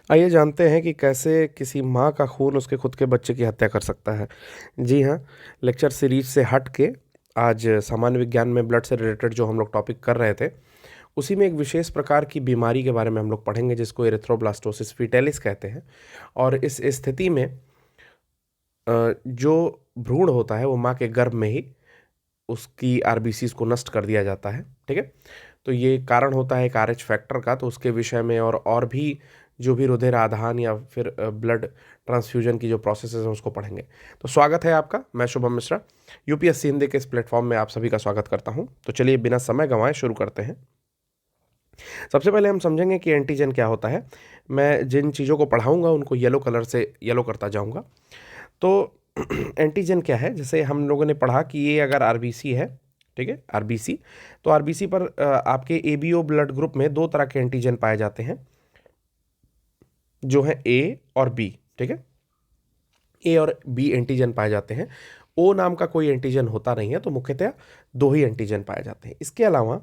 आइए जानते हैं कि कैसे किसी माँ का खून उसके खुद के बच्चे की हत्या कर सकता है। जी हाँ, लेक्चर सीरीज से हट के आज सामान्य विज्ञान में ब्लड से रिलेटेड जो हम लोग टॉपिक कर रहे थे, उसी में एक विशेष प्रकार की बीमारी के बारे में हम लोग पढ़ेंगे जिसको एरिथ्रोब्लास्टोसिस फीटेलिस कहते हैं। और इस स्थिति में जो भ्रूण होता है वो माँ के गर्भ में ही उसकी आरबीसीज को नष्ट कर दिया जाता है। ठीक है, तो ये कारण होता है एक आरएच फैक्टर का। तो उसके विषय में और भी जो भी रुधिर आधान या फिर ब्लड ट्रांसफ्यूजन की जो प्रोसेसेस हैं उसको पढ़ेंगे। तो स्वागत है आपका, मैं शुभम मिश्रा यूपीएससी हिंदी के इस प्लेटफॉर्म में आप सभी का स्वागत करता हूं। तो चलिए बिना समय गंवाए शुरू करते हैं। सबसे पहले हम समझेंगे कि एंटीजन क्या होता है। मैं जिन चीज़ों को पढ़ाऊंगा उनको येलो कलर से येलो करता जाऊंगा। तो एंटीजन क्या है, जैसे हम लोगों ने पढ़ा कि ये अगर आरबीसी है, ठीक है, आरबीसी, तो आरबीसी पर आपके एबीओ ब्लड ग्रुप में दो तरह के एंटीजन पाए जाते हैं जो है ए और बी। ठीक है, ए और बी एंटीजन पाए जाते हैं। ओ नाम का कोई एंटीजन होता नहीं है, तो मुख्यतः दो ही एंटीजन पाए जाते हैं। इसके अलावा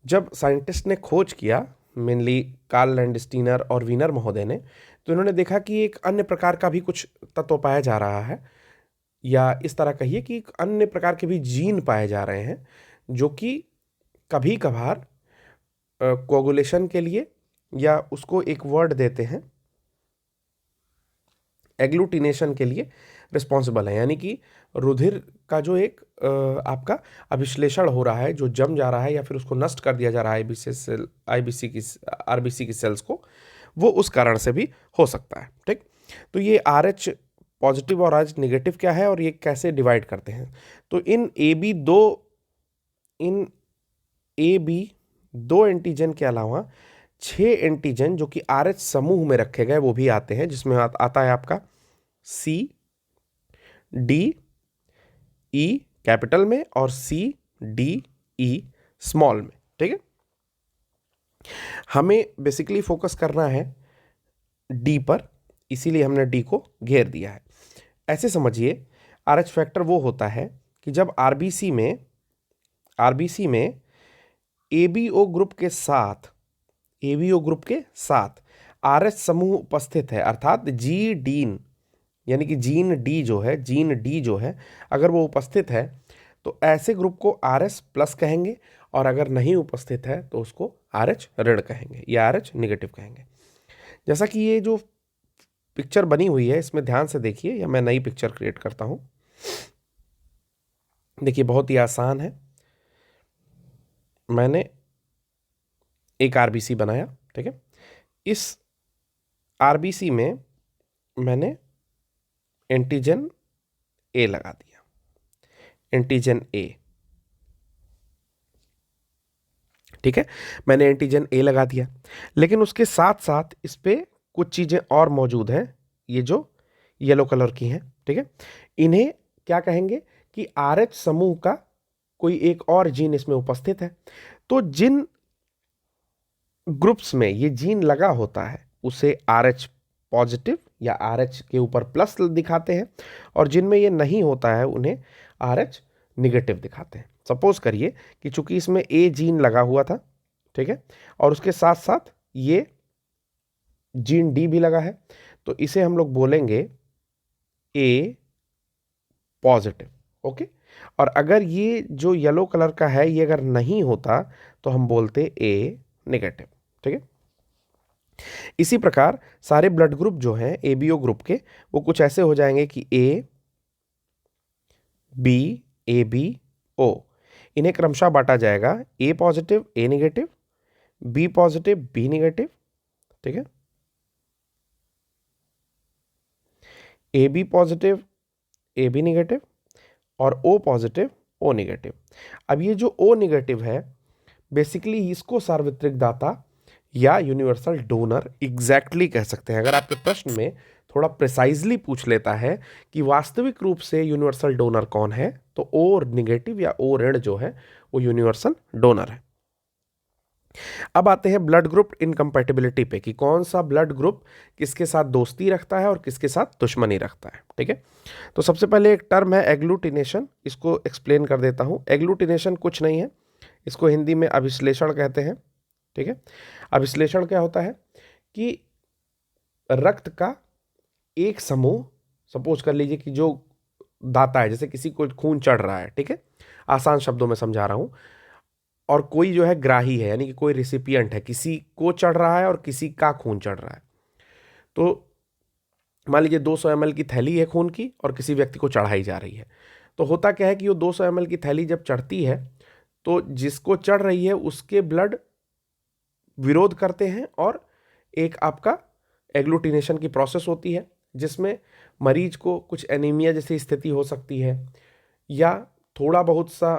जब साइंटिस्ट ने खोज किया, मेनली कार्ल लैंडस्टीनर और वीनर महोदय ने, तो इन्होंने देखा कि एक अन्य प्रकार का भी कुछ तत्व पाया जा रहा है, या इस तरह कहिए कि एक अन्य प्रकार के भी जीन पाए जा रहे हैं जो कि कभी कभार कोगुलेशन के लिए, या उसको एक वर्ड देते हैं एग्लूटिनेशन के लिए रिस्पॉन्सिबल है। यानी कि रुधिर का जो एक आपका अभिश्लेषण हो रहा है, जो जम जा रहा है या फिर उसको नष्ट कर दिया जा रहा है आईबीसी की आरबीसी की सेल्स को, वो उस कारण से भी हो सकता है। ठीक, तो ये आर एच पॉजिटिव और आर एच निगेटिव क्या है और ये कैसे डिवाइड करते हैं। तो इन ए बी दो एंटीजन के अलावा 6 एंटीजन जो कि आर एच समूह में रखे गए वो भी आते हैं, जिसमें आता है आपका सी डी ई कैपिटल में और सी डी ई स्मॉल में। ठीक है, हमें बेसिकली फोकस करना है डी पर, इसीलिए हमने डी को घेर दिया है। ऐसे समझिए, आर एच फैक्टर वो होता है कि जब आरबीसी में एबीओ ग्रुप के साथ आर एच समूह उपस्थित है, अर्थात जीन डी जो है अगर वो उपस्थित है तो ऐसे ग्रुप को आर एस प्लस कहेंगे, और अगर नहीं उपस्थित है तो उसको आर एच ऋण कहेंगे या आर एच निगेटिव कहेंगे। जैसा कि ये जो पिक्चर बनी हुई है इसमें ध्यान से देखिए, या मैं नई पिक्चर क्रिएट करता हूं। देखिए बहुत ही आसान है, मैंने एक आरबीसी बनाया। ठीक है, इस आरबीसी में मैंने एंटीजन ए लगा दिया, एंटीजन ए। ठीक है, मैंने एंटीजन ए लगा दिया, लेकिन उसके साथ साथ इस पे कुछ चीजें और मौजूद हैं, ये जो येलो कलर की हैं। ठीक है, इन्हें क्या कहेंगे कि आर एच समूह का कोई एक और जीन इसमें उपस्थित है। तो जिन ग्रुप्स में ये जीन लगा होता है उसे आर एच पॉजिटिव या आर एच के ऊपर प्लस दिखाते हैं, और जिनमें ये नहीं होता है उन्हें आर एच निगेटिव दिखाते हैं। सपोज करिए कि चूंकि इसमें ए जीन लगा हुआ था, ठीक है, और उसके साथ साथ ये जीन डी भी लगा है, तो इसे हम लोग बोलेंगे ए पॉजिटिव। ओके, और अगर ये जो येलो कलर का है ये अगर नहीं होता तो हम बोलते ए नेगेटिव। ठीक है, इसी प्रकार सारे ब्लड ग्रुप जो हैं एबीओ ग्रुप के, वो कुछ ऐसे हो जाएंगे कि A B A B O, इन्हें क्रमशः बांटा जाएगा A positive A negative, B positive B negative, ठीक है, A B positive A B negative, और ओ पॉजिटिव ओ नेगेटिव। अब ये जो ओ नेगेटिव है बेसिकली इसको सार्वत्रिक दाता या यूनिवर्सल डोनर एग्जैक्टली कह सकते हैं। अगर आपके प्रश्न में थोड़ा प्रिसाइजली पूछ लेता है कि वास्तविक रूप से यूनिवर्सल डोनर कौन है, तो ओ निगेटिव या ओ ऋण जो है वो यूनिवर्सल डोनर है। अब आते हैं ब्लड ग्रुप इनकम्पैटिबिलिटी पे कि कौन सा ब्लड ग्रुप किसके साथ दोस्ती रखता है और किसके साथ दुश्मनी रखता है। ठीक है, तो सबसे पहले एक टर्म है एग्लूटिनेशन, इसको एक्सप्लेन कर देता हूं। एग्लूटिनेशन कुछ नहीं है, इसको हिंदी में अभिश्लेषण कहते हैं। ठीक है, अभिश्लेषण क्या होता है कि रक्त का एक समूह, सपोज कर लीजिए कि जो दाता है, जैसे किसी को खून चढ़ रहा है, ठीक है, आसान शब्दों में समझा रहा हूं, और कोई जो है ग्राही है, यानी कि कोई रिसिपिएंट है, किसी को चढ़ रहा है और किसी का खून चढ़ रहा है। तो मान लीजिए 200 ml की थैली है खून की और किसी व्यक्ति को चढ़ाई जा रही है। तो होता क्या है कि वो 200 ml की थैली जब चढ़ती है तो जिसको चढ़ रही है उसके ब्लड विरोध करते हैं और एक आपका एग्लूटिनेशन की प्रोसेस होती है, जिसमें मरीज को कुछ एनीमिया जैसी स्थिति हो सकती है, या थोड़ा बहुत सा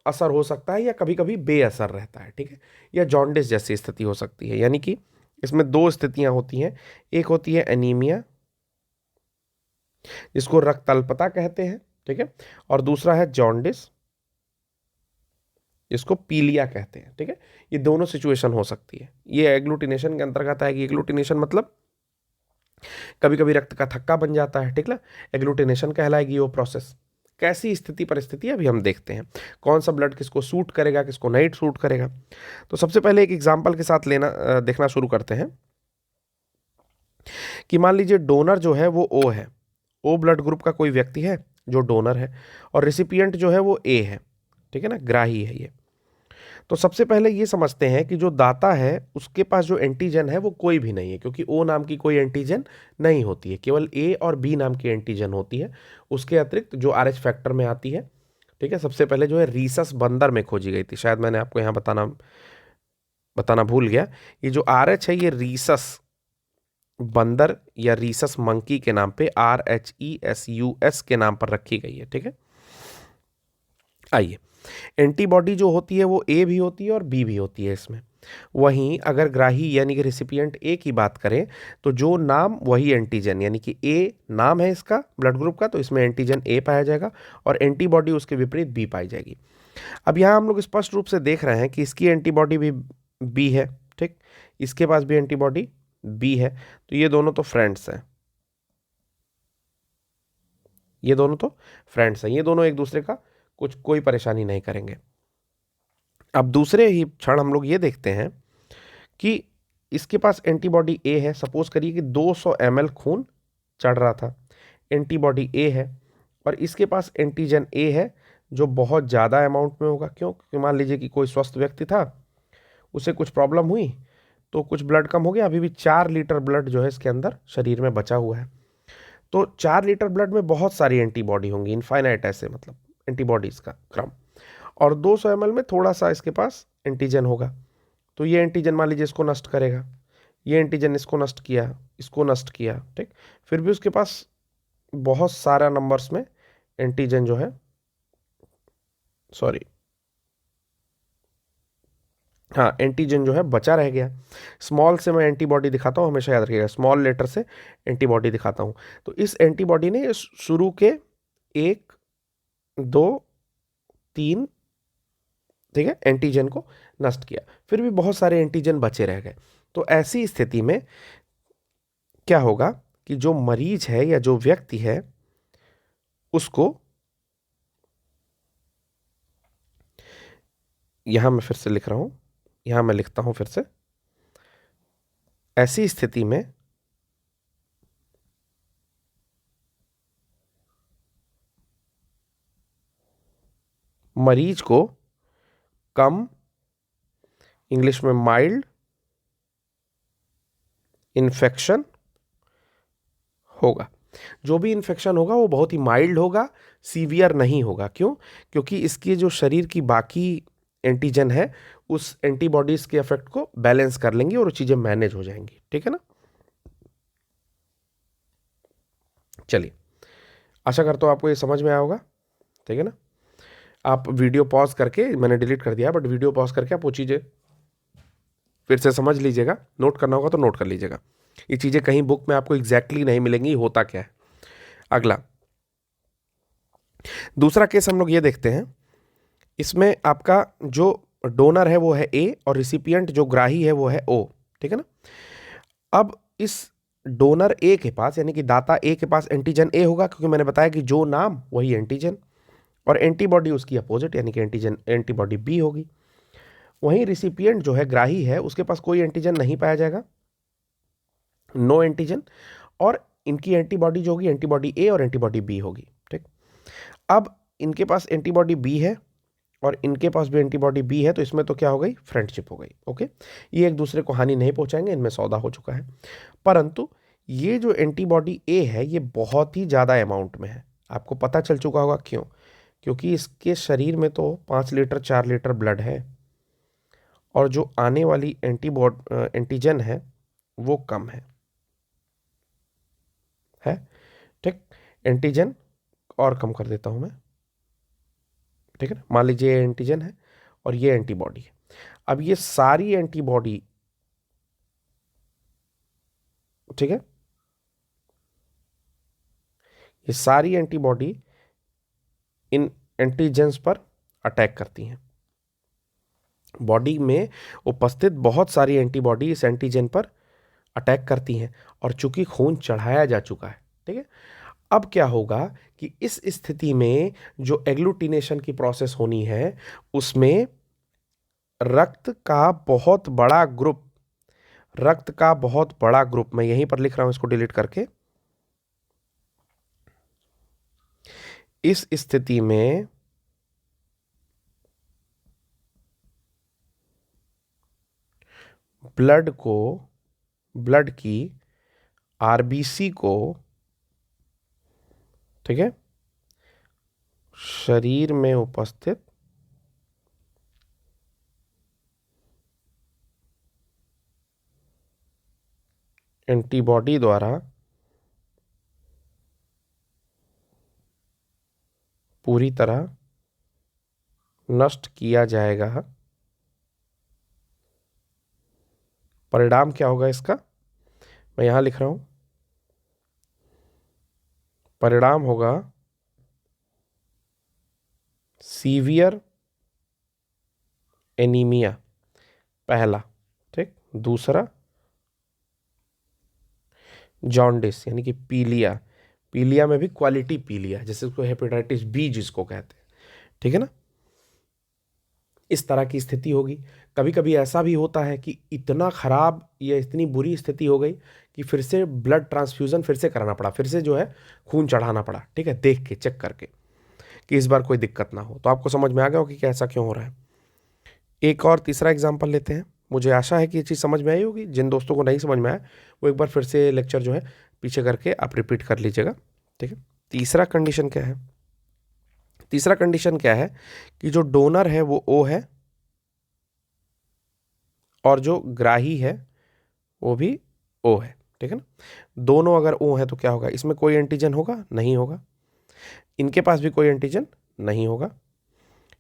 असर हो सकता है, या कभी कभी बेअसर रहता है, ठीक है, या जॉन्डिस जैसी स्थिति हो सकती है। यानी कि इसमें दो स्थितियां होती हैं, एक होती है एनीमिया जिसको रक्त अल्पता कहते हैं, ठीक है, और दूसरा है जॉन्डिस जिसको पीलिया कहते हैं, ठीक है। ये दोनों सिचुएशन हो सकती है। ये एग्लूटिनेशन के अंतर्गत है कि एग्लूटिनेशन मतलब कभी कभी रक्त का थक्का बन जाता है, ठीक ना, एग्लूटिनेशन कहलाएगी वो प्रोसेस। कैसी स्थिति परिस्थिति अभी हम देखते हैं, कौन सा ब्लड किसको सूट करेगा, किसको नहीं सूट करेगा। तो सबसे पहले एक एग्जांपल के साथ देखना शुरू करते हैं कि मान लीजिए डोनर जो है वो ओ है, ओ ब्लड ग्रुप का कोई व्यक्ति है जो डोनर है, और रेसिपिएंट जो है वो ए है, ठीक है ना, ग्राही है ये। तो सबसे पहले ये समझते हैं कि जो दाता है उसके पास जो एंटीजन है वो कोई भी नहीं है, क्योंकि ओ नाम की कोई एंटीजन नहीं होती है, केवल ए और बी नाम की एंटीजन होती है। उसके अतिरिक्त जो आरएच फैक्टर में आती है, ठीक है, सबसे पहले जो है रीसस बंदर में खोजी गई थी, शायद मैंने आपको यहाँ बताना भूल गया। ये जो आरएच है ये रीसस बंदर या रीसस मंकी के नाम पे RHESUS के नाम पर रखी गई है, ठीक है। आइए, एंटीबॉडी जो होती है वो ए भी होती है और बी भी होती है इसमें। वहीं अगर ग्राही यानी कि रेसिपिएंट ए की बात करें तो जो नाम वही एंटीजन, यानी कि ए नाम है इसका ब्लड ग्रुप का, तो इसमें एंटीजन ए पाया जाएगा और एंटीबॉडी उसके विपरीत बी पाई जाएगी। अब यहाँ हम लोग स्पष्ट रूप से देख रहे हैं कि इसकी एंटीबॉडी भी बी है, ठीक, इसके पास भी एंटीबॉडी बी है, तो ये दोनों तो फ्रेंड्स हैं, ये दोनों तो फ्रेंड्स हैं, ये दोनों एक दूसरे का कोई परेशानी नहीं करेंगे। अब दूसरे ही क्षण हम लोग ये देखते हैं कि इसके पास एंटीबॉडी ए है। सपोज करिए कि 200 ml खून चढ़ रहा था, एंटीबॉडी ए है, और इसके पास एंटीजन ए है जो बहुत ज़्यादा अमाउंट में होगा। क्यों? क्योंकि मान लीजिए कि कोई स्वस्थ व्यक्ति था, उसे कुछ प्रॉब्लम हुई तो कुछ ब्लड कम हो गया, अभी भी 4 लीटर ब्लड जो है इसके अंदर शरीर में बचा हुआ है। तो 4 लीटर ब्लड में बहुत सारी एंटीबॉडी होंगी, इनफाइनाइट ऐसे, मतलब एंटीबॉडीज का क्रम, और 200 ml में थोड़ा सा इसके पास एंटीजन होगा। तो ये एंटीजन मान लीजिए इसको नष्ट करेगा, ये एंटीजन इसको नष्ट किया, इसको नष्ट किया, ठीक, फिर भी उसके पास बहुत सारा नंबर्स में एंटीजन जो है, सॉरी, हाँ, एंटीजन जो है बचा रह गया। स्मॉल से मैं एंटीबॉडी दिखाता हूँ, हमेशा याद रखिएगा, स्मॉल लेटर से एंटीबॉडी दिखाता हूँ। तो इस एंटीबॉडी ने शुरू के 1 2 3, ठीक है, एंटीजन को नष्ट किया, फिर भी बहुत सारे एंटीजन बचे रह गए। तो ऐसी स्थिति में क्या होगा कि जो मरीज है या जो व्यक्ति है उसको, यहां मैं फिर से लिख रहा हूं, यहां मैं लिखता हूं फिर से, ऐसी स्थिति में मरीज को कम, इंग्लिश में माइल्ड इन्फेक्शन होगा। जो भी इन्फेक्शन होगा वो बहुत ही माइल्ड होगा, सीवियर नहीं होगा। क्यों? क्योंकि इसकी जो शरीर की बाकी एंटीजन है उस एंटीबॉडीज के इफेक्ट को बैलेंस कर लेंगी और वो चीजें मैनेज हो जाएंगी, ठीक है ना। चलिए, आशा करता हूं आपको ये समझ में आया होगा, ठीक है ना। आप वीडियो पॉज करके, मैंने डिलीट कर दिया बट वीडियो पॉज करके आप वो चीजें फिर से समझ लीजिएगा, नोट करना होगा तो नोट कर लीजिएगा। ये चीजें कहीं बुक में आपको एग्जैक्टली नहीं मिलेंगी, होता क्या है। अगला दूसरा केस हम लोग ये देखते हैं, इसमें आपका जो डोनर है वो है ए और रिसिपिएंट जो ग्राही है वो है ओ, ठीक है ना। अब इस डोनर ए के पास, यानी कि दाता ए के पास एंटीजन ए होगा, क्योंकि मैंने बताया कि जो नाम वही एंटीजन, और एंटीबॉडी उसकी अपोजिट, यानी कि एंटीबॉडी बी होगी। वहीं रिसिपिएंट जो है ग्राही है उसके पास कोई एंटीजन नहीं पाया जाएगा, नो एंटीजन, और इनकी एंटीबॉडी जो होगी एंटीबॉडी ए और एंटीबॉडी बी होगी। ठीक, अब इनके पास एंटीबॉडी बी है और इनके पास भी एंटीबॉडी बी है, तो इसमें तो क्या हो गई, फ्रेंडशिप हो गई। ओके, ये एक दूसरे को हानि नहीं पहुंचाएंगे, इनमें सौदा हो चुका है। परंतु ये जो एंटीबॉडी ए है ये बहुत ही ज़्यादा अमाउंट में है, आपको पता चल चुका होगा क्यों, क्योंकि इसके शरीर में तो 5 लीटर 4 लीटर ब्लड है और जो आने वाली एंटीजन है वो कम है। ठीक, एंटीजन और कम कर देता हूं मैं। ठीक है ना, मान लीजिए ये एंटीजन है और ये एंटीबॉडी है। अब ये सारी एंटीबॉडी, ठीक है, ये सारी एंटीबॉडी इन एंटीजेंस पर अटैक करती हैं। बॉडी में उपस्थित बहुत सारी एंटीबॉडी इस एंटीजन पर अटैक करती हैं और चूंकि खून चढ़ाया जा चुका है, ठीक है, अब क्या होगा कि इस स्थिति में जो एग्लूटिनेशन की प्रोसेस होनी है उसमें रक्त का बहुत बड़ा ग्रुप, मैं यहीं पर लिख रहा हूं, इसको डिलीट करके, इस स्थिति में ब्लड की आरबीसी को, ठीक है, शरीर में उपस्थित एंटीबॉडी द्वारा पूरी तरह नष्ट किया जाएगा। परिणाम क्या होगा इसका, मैं यहां लिख रहा हूं, परिणाम होगा सीवियर एनीमिया, पहला। ठीक, दूसरा जॉन्डिस यानी कि पीलिया में भी क्वालिटी पीलिया, जैसे उसको हेपेटाइटिस बी जिसको कहते हैं। ठीक है ना, इस तरह की स्थिति होगी। कभी कभी ऐसा भी होता है कि इतना खराब या इतनी बुरी स्थिति हो गई कि फिर से ब्लड ट्रांसफ्यूजन फिर से कराना पड़ा, फिर से जो है खून चढ़ाना पड़ा। ठीक है, देख के चेक करके कि इस बार कोई दिक्कत ना हो। तो आपको समझ में आ गया हो कि ऐसा क्यों हो रहा है। एक और तीसरा एग्जाम्पल लेते हैं। मुझे आशा है कि ये चीज़ समझ में आई होगी। जिन दोस्तों को नहीं समझ में आया वो एक बार फिर से लेक्चर जो है पीछे करके आप रिपीट कर लीजिएगा। ठीक है, तीसरा कंडीशन क्या है, तीसरा कंडीशन क्या है कि जो डोनर है वो ओ है और जो ग्राही है वो भी ओ है। ठीक है ना, दोनों अगर ओ है तो क्या होगा, इसमें कोई एंटीजन होगा, नहीं होगा। इनके पास भी कोई एंटीजन नहीं होगा।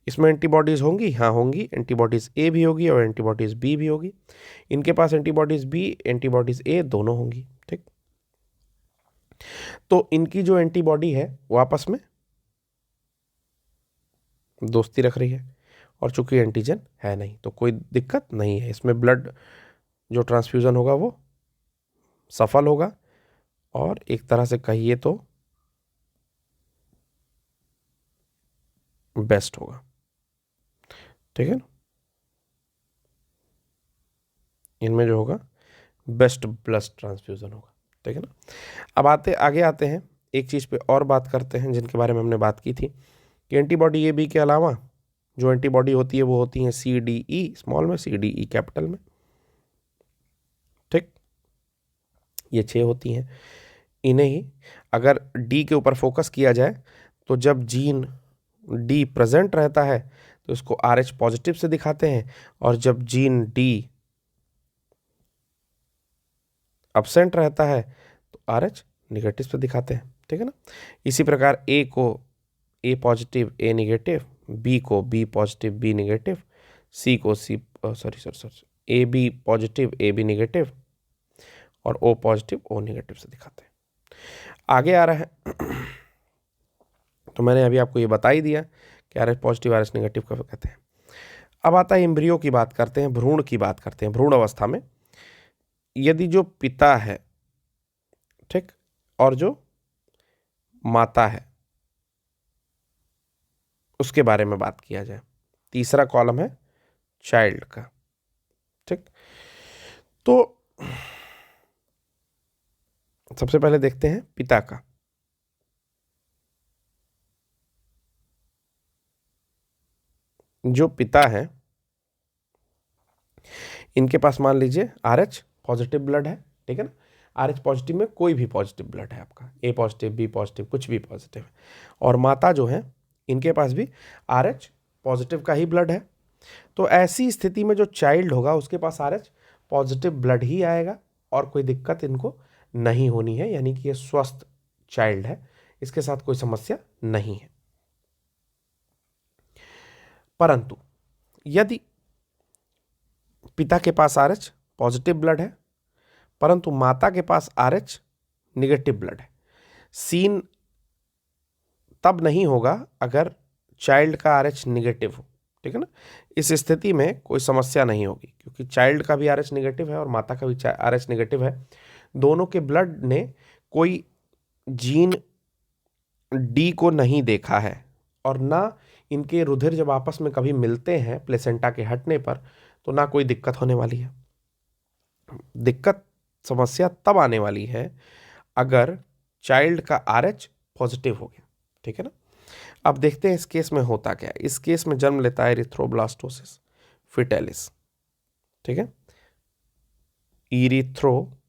इसमें एंटीबॉडीज होंगी, हाँ होंगी, एंटीबॉडीज ए भी होगी और एंटीबॉडीज बी भी होगी। इनके पास एंटीबॉडीज बी एंटीबॉडीज ए दोनों होंगी। ठीक, तो इनकी जो एंटीबॉडी है वो आपस में दोस्ती रख रही है और चूंकि एंटीजन है नहीं तो कोई दिक्कत नहीं है। इसमें ब्लड जो ट्रांसफ्यूजन होगा वो सफल होगा और एक तरह से कहिए तो बेस्ट होगा। ठीक है ना, इनमें जो होगा बेस्ट ब्लड ट्रांसफ्यूजन होगा। ठीक है ना, अब आगे आते हैं एक चीज़ पे और बात करते हैं जिनके बारे में हमने बात की थी कि एंटीबॉडी ए बी के अलावा जो एंटीबॉडी होती है वो होती है सी डी ई स्मॉल में, सी डी ई कैपिटल में। ठीक, ये 6 होती हैं। इन्हें ही अगर डी के ऊपर फोकस किया जाए तो जब जीन डी प्रेजेंट रहता है तो इसको आर एच पॉजिटिव से दिखाते हैं और जब जीन डी अब्सेंट रहता है तो आर एच निगेटिव से दिखाते हैं। ठीक है ना, इसी प्रकार ए को A positive A negative, B को B positive B negative, C को C A B positive A B negative और ओ पॉजिटिव ओ निगेटिव से दिखाते हैं। आगे आ रहा है तो मैंने अभी आपको ये बता ही दिया कि R H positive R H negative कब कहते हैं। अब आता है एम्ब्रियो की बात करते हैं, भ्रूण की बात करते हैं। भ्रूण अवस्था में यदि जो पिता है, ठीक, और जो माता है उसके बारे में बात किया जाए, तीसरा कॉलम है चाइल्ड का। ठीक, तो सबसे पहले देखते हैं पिता का। जो पिता है इनके पास मान लीजिए RH पॉजिटिव ब्लड है, ठीक है ना। RH पॉजिटिव में कोई भी पॉजिटिव ब्लड है आपका, A पॉजिटिव, B पॉजिटिव, कुछ भी पॉजिटिव है। और माता जो है इनके पास भी RH पॉजिटिव का ही ब्लड है। तो ऐसी स्थिति में जो चाइल्ड होगा उसके पास RH पॉजिटिव ब्लड ही आएगा और कोई दिक्कत इनको नहीं होनी है, यानी कि ये स्वस्थ चाइल्ड है, इसके साथ कोई समस्या नहीं है। परंतु यदि पिता के पास RH पॉजिटिव ब्लड है परंतु माता के पास RH निगेटिव ब्लड है, सीन तब नहीं होगा अगर चाइल्ड का RH निगेटिव हो, ठीक है ना। इस स्थिति में कोई समस्या नहीं होगी क्योंकि चाइल्ड का भी RH निगेटिव है और माता का भी RH निगेटिव है। दोनों के ब्लड ने कोई जीन D को नहीं देखा है और ना इनके रुधिर जब आपस में कभी मिलते हैं प्लेसेंटा के हटने पर तो ना कोई दिक्कत होने वाली है। दिक्कत समस्या तब आने वाली है अगर चाइल्ड का RH पॉजिटिव हो गया, ठीक है ना। अब देखते हैं इस केस में होता क्या है। इस केस में जन्म लेता है इरिथ्रोब्लास्टोसिस फिटेलिस, ठीक है। इरिथ्रोब्लास्टोसिस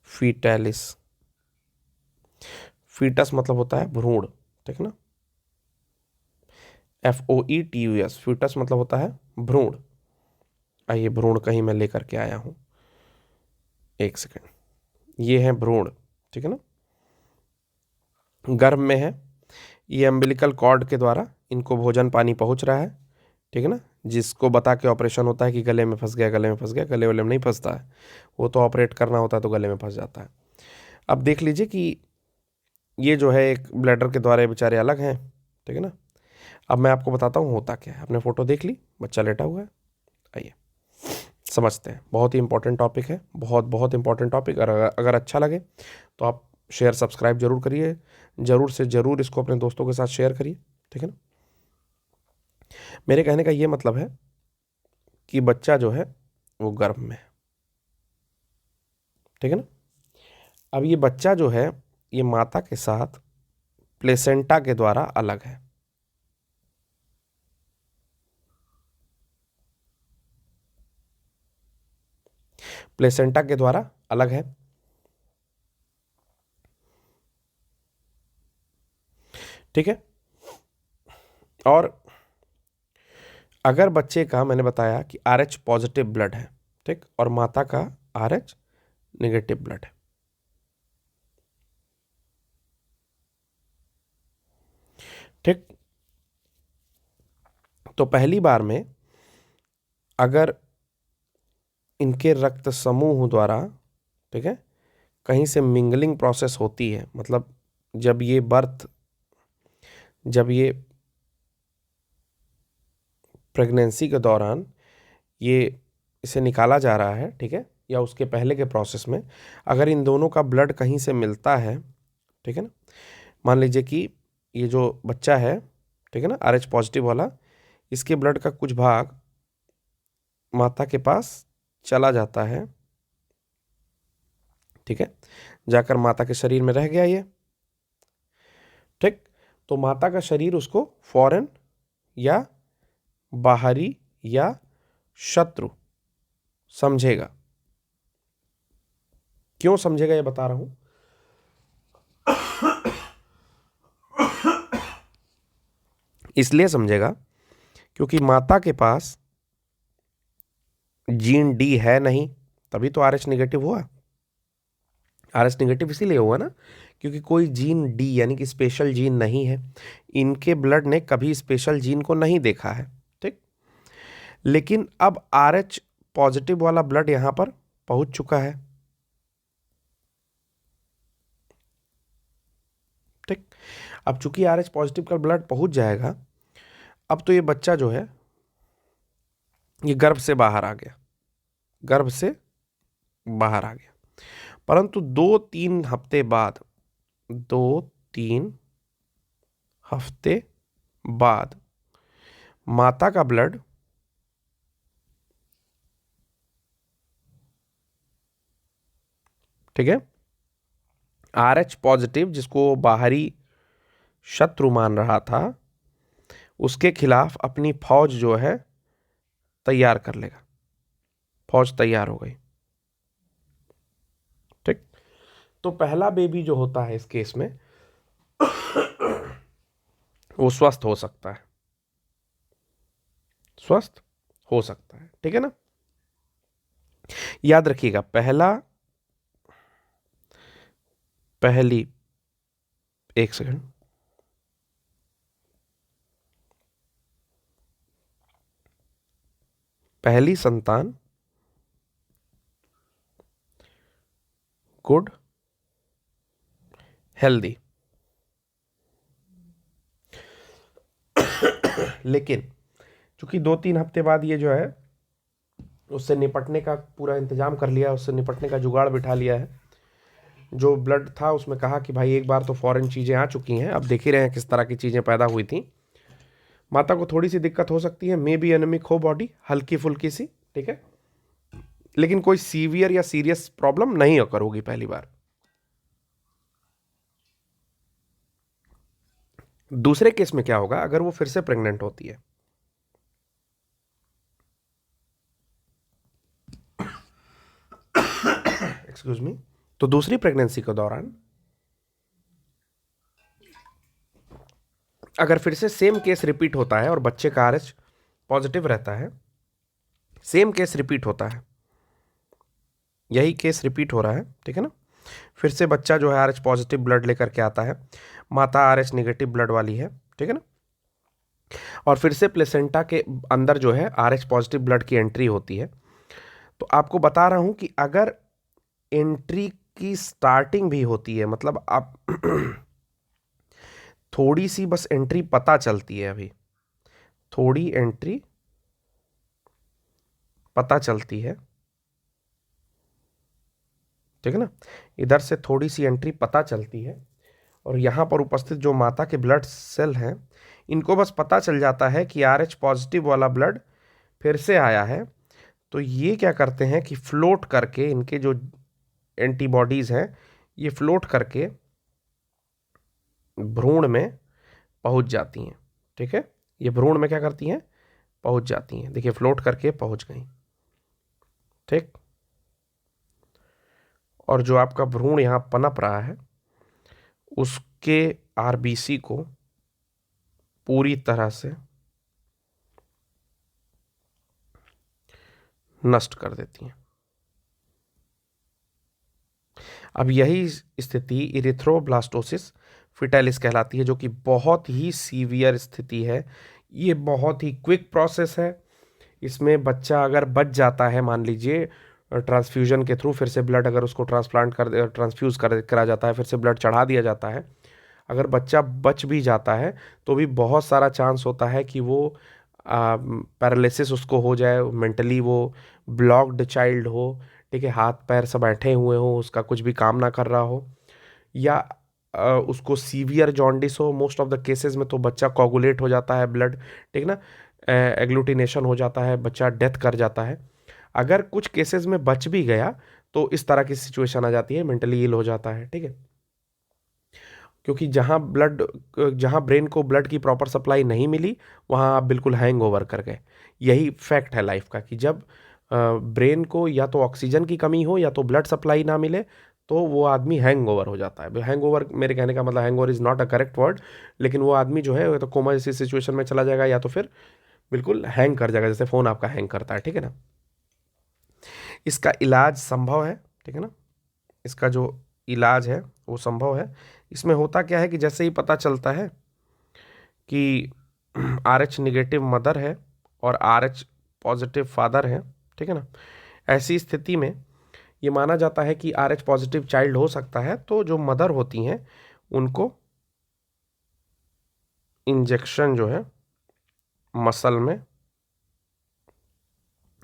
फिटेलिस, फीटस मतलब होता है भ्रूण, ठीक है ना। FOETUS, फीटस मतलब होता है भ्रूण। आइए भ्रूण कहीं मैं लेकर के आया हूं, एक सेकंड। ये है भ्रूण, ठीक है ना, गर्भ में है। ये अम्बिलिकल कॉर्ड के द्वारा इनको भोजन पानी पहुंच रहा है, ठीक है ना। जिसको बता के ऑपरेशन होता है कि गले में फंस गया, गले में फंस गया, गले वाले में नहीं फंसता है, वो तो ऑपरेट करना होता है तो गले में फंस जाता है। अब देख लीजिए कि ये जो है एक ब्लैडर के द्वारा बेचारे अलग हैं, ठीक है ना। अब मैं आपको बताता हूँ होता क्या है। आपने फोटो देख ली, बच्चा लेटा हुआ है, आइए समझते हैं। बहुत ही इंपॉर्टेंट टॉपिक है, बहुत बहुत इंपॉर्टेंट टॉपिक। अगर अच्छा लगे तो आप शेयर सब्सक्राइब जरूर करिए, जरूर से जरूर इसको अपने दोस्तों के साथ शेयर करिए, ठीक है ना। मेरे कहने का ये मतलब है कि बच्चा जो है वो गर्भ में है, ठीक है ना। अब ये बच्चा जो है ये माता के साथ प्लेसेंटा के द्वारा अलग है, प्लेसेंटा के द्वारा अलग है, ठीक है। और अगर बच्चे का, मैंने बताया कि RH पॉजिटिव ब्लड है, ठीक, और माता का RH नेगेटिव ब्लड है, ठीक। तो पहली बार में अगर इनके रक्त समूह द्वारा, ठीक है, कहीं से मिंगलिंग प्रोसेस होती है, मतलब जब ये प्रेगनेंसी के दौरान ये इसे निकाला जा रहा है, ठीक है, या उसके पहले के प्रोसेस में अगर इन दोनों का ब्लड कहीं से मिलता है, ठीक है ना। मान लीजिए कि ये जो बच्चा है, ठीक है ना, RH पॉजिटिव वाला, इसके ब्लड का कुछ भाग माता के पास चला जाता है, ठीक है, जाकर माता के शरीर में रह गया ये, ठीक। तो माता का शरीर उसको फॉरेन या बाहरी या शत्रु समझेगा। क्यों समझेगा ये बता रहा हूं। इसलिए समझेगा क्योंकि माता के पास जीन D है नहीं, तभी तो RH निगेटिव हुआ। RH निगेटिव इसीलिए हुआ ना क्योंकि कोई जीन D यानी कि स्पेशल जीन नहीं है। इनके ब्लड ने कभी स्पेशल जीन को नहीं देखा है, ठीक। लेकिन अब RH पॉजिटिव वाला ब्लड यहां पर पहुंच चुका है, ठीक। अब चूंकि RH पॉजिटिव का ब्लड पहुंच जाएगा, अब तो ये बच्चा जो है ये गर्भ से बाहर आ गया, गर्भ से बाहर आ गया। परंतु 2-3 हफ्ते बाद माता का ब्लड ठीक है। RH पॉजिटिव जिसको वो बाहरी शत्रु मान रहा था, उसके खिलाफ अपनी फौज जो है तैयार कर लेगा। फौज तैयार हो गई। ठीक। तो पहला बेबी जो होता है इस केस में वो स्वस्थ हो सकता है, स्वस्थ हो सकता है। ठीक है ना। याद रखिएगा, पहली, एक सेकंड, पहली संतान गुड, हेल्दी। लेकिन चूंकि 2-3 हफ्ते बाद ये जो है उससे निपटने का पूरा इंतजाम कर लिया, उससे निपटने का जुगाड़ बिठा लिया है। जो ब्लड था उसमें कहा कि भाई एक बार तो फॉरेन चीज़ें आ चुकी हैं, अब देख ही रहे हैं किस तरह की चीज़ें पैदा हुई थी। माता को थोड़ी सी दिक्कत हो सकती है, मे बी एनेमिक हो बॉडी, हल्की फुल्की सी। ठीक है। लेकिन कोई सीवियर या सीरियस प्रॉब्लम नहीं अकर होगी पहली बार। दूसरे केस में क्या होगा, अगर वो फिर से प्रेग्नेंट होती है, एक्सक्यूज मी, तो दूसरी प्रेगनेंसी के दौरान अगर फिर से सेम केस रिपीट होता है और बच्चे का RH पॉजिटिव रहता है, सेम केस रिपीट होता है, यही केस रिपीट हो रहा है, ठीक है ना। फिर से बच्चा जो है RH पॉजिटिव ब्लड लेकर के आता है, माता RH नेगेटिव ब्लड वाली है, ठीक है ना। और फिर से प्लेसेंटा के अंदर जो है RH पॉजिटिव ब्लड की एंट्री होती है। तो आपको बता रहा हूं कि अगर एंट्री की स्टार्टिंग भी होती है, मतलब आप थोड़ी सी बस एंट्री पता चलती है, अभी थोड़ी एंट्री पता चलती है, ठीक है ना, इधर से थोड़ी सी एंट्री पता चलती है, और यहां पर उपस्थित जो माता के ब्लड सेल हैं, इनको बस पता चल जाता है कि RH पॉजिटिव वाला ब्लड फिर से आया है। तो ये क्या करते हैं कि फ्लोट करके, इनके जो एंटीबॉडीज हैं ये फ्लोट करके भ्रूण में पहुंच जाती हैं। ठीक है। ये भ्रूण में क्या करती हैं, पहुंच जाती हैं। देखिए फ्लोट करके पहुंच गई। ठीक। और जो आपका भ्रूण यहां पनप रहा है उसके RBC को पूरी तरह से नष्ट कर देती हैं। अब यही स्थिति इरिथ्रोब्लास्टोसिस फिटालिस कहलाती है, जो कि बहुत ही सीवियर स्थिति है। ये बहुत ही क्विक प्रोसेस है। इसमें बच्चा अगर बच जाता है, मान लीजिए ट्रांसफ्यूजन के थ्रू फिर से ब्लड अगर उसको ट्रांसफ्यूज करा जाता है, फिर से ब्लड चढ़ा दिया जाता है, अगर बच्चा बच भी जाता है तो भी बहुत सारा चांस होता है कि वो पैरालिसिस उसको हो जाए, मेंटली वो ब्लॉक्ड चाइल्ड हो, ठीक है, हाथ पैर सब ऐंठे हुए हो, उसका कुछ भी काम ना कर रहा हो, या उसको सीवियर जॉन्डिस हो। मोस्ट ऑफ द केसेस में तो बच्चा कोगुलेट हो जाता है ब्लड, ठीक ना, एग्लूटिनेशन हो जाता है, बच्चा डेथ कर जाता है। अगर कुछ केसेस में बच भी गया तो इस तरह की सिचुएशन आ जाती है, मेंटली इल हो जाता है। ठीक है। क्योंकि जहाँ ब्रेन को ब्लड की प्रॉपर सप्लाई नहीं मिली, वहाँ आप बिल्कुल हैंग ओवर कर गए। यही फैक्ट है लाइफ का कि जब ब्रेन को या तो ऑक्सीजन की कमी हो या तो ब्लड सप्लाई ना मिले तो वो आदमी हैंग ओवर हो जाता है। हैंग ओवर, मेरे कहने का मतलब, hang over is not a correct word, लेकिन वो आदमी जो है तो कोमा जैसी सिचुएशन में चला जाएगा या तो फिर बिल्कुल हैंग कर जाएगा, जैसे फ़ोन आपका हैंग करता है। ठीक है ना। इसका इलाज संभव है, ठीक है ना, इसका जो इलाज है वो संभव है। इसमें होता क्या है कि जैसे ही पता चलता है कि RH निगेटिव मदर है और RH पॉजिटिव फादर है, ठीक है ना, ऐसी स्थिति में ये माना जाता है कि RH पॉजिटिव चाइल्ड हो सकता है। तो जो मदर होती हैं उनको इंजेक्शन जो है मसल में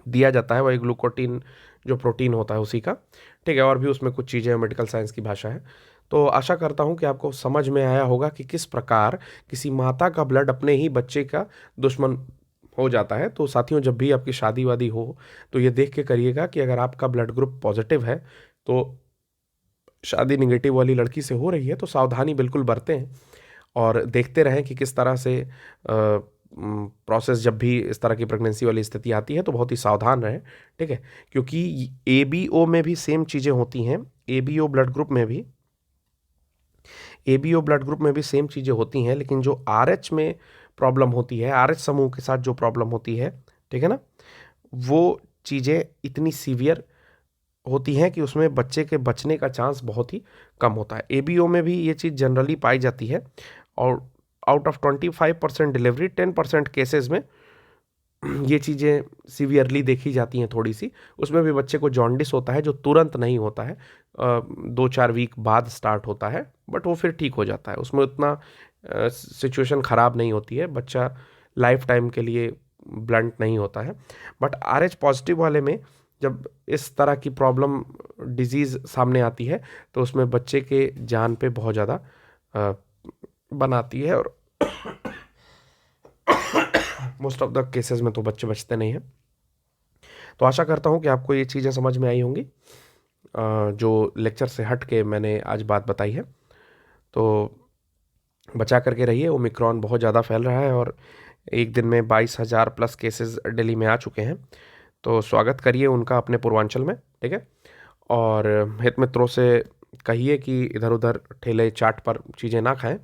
दिया जाता है, वही ग्लूकोटीन जो प्रोटीन होता है उसी का, ठीक है, और भी उसमें कुछ चीज़ें मेडिकल साइंस की भाषा है। तो आशा करता हूं कि आपको समझ में आया होगा कि किस प्रकार किसी माता का ब्लड अपने ही बच्चे का दुश्मन हो जाता है। तो साथियों, जब भी आपकी शादी वादी हो तो ये देख के करिएगा कि अगर आपका ब्लड ग्रुप पॉजिटिव है तो शादी निगेटिव वाली लड़की से हो रही है तो सावधानी बिल्कुल बरतें और देखते रहें कि किस तरह से प्रोसेस, जब भी इस तरह की प्रेगनेंसी वाली स्थिति आती है तो बहुत ही सावधान रहें, ठीक है। क्योंकि एबीओ में भी सेम चीज़ें होती हैं, एबीओ ब्लड ग्रुप में भी सेम चीज़ें होती हैं, लेकिन जो आरएच में प्रॉब्लम होती है, आरएच समूह के साथ जो प्रॉब्लम होती है, ठीक है ना, वो चीज़ें इतनी सीवियर होती हैं कि उसमें बच्चे के बचने का चांस बहुत ही कम होता है। एबीओ में भी ये चीज़ जनरली पाई जाती है और आउट ऑफ 25% डिलीवरी 10% केसेस में ये चीज़ें सीवियरली देखी जाती हैं थोड़ी सी। उसमें भी बच्चे को जॉन्डिस होता है जो तुरंत नहीं होता है, 2-4 वीक बाद स्टार्ट होता है, बट वो फिर ठीक हो जाता है। उसमें उतना सिचुएशन ख़राब नहीं होती है, बच्चा लाइफ टाइम के लिए ब्लंट नहीं होता है। बट आरएच पॉजिटिव वाले में जब इस तरह की प्रॉब्लम, डिजीज़ सामने आती है तो उसमें बच्चे के जान पे बहुत ज़्यादा बनाती है और मोस्ट ऑफ द केसेस में तो बच्चे बचते नहीं हैं। तो आशा करता हूँ कि आपको ये चीज़ें समझ में आई होंगी, जो लेक्चर से हट के मैंने आज बात बताई है। तो बचा करके रहिए, ओमिक्रॉन बहुत ज़्यादा फैल रहा है और एक दिन में 22,000 प्लस केसेस दिल्ली में आ चुके हैं। तो स्वागत करिए उनका अपने पूर्वांचल में, ठीक है। और हित मित्रों से कहिए कि इधर उधर ठेले चाट पर चीज़ें ना खाएं।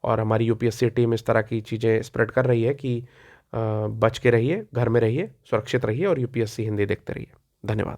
और हमारी यूपीएससी टीम इस तरह की चीज़ें स्प्रेड कर रही है कि बच के रहिए, घर में रहिए, सुरक्षित रहिए और यूपीएससी हिंदी देखते रहिए। धन्यवाद।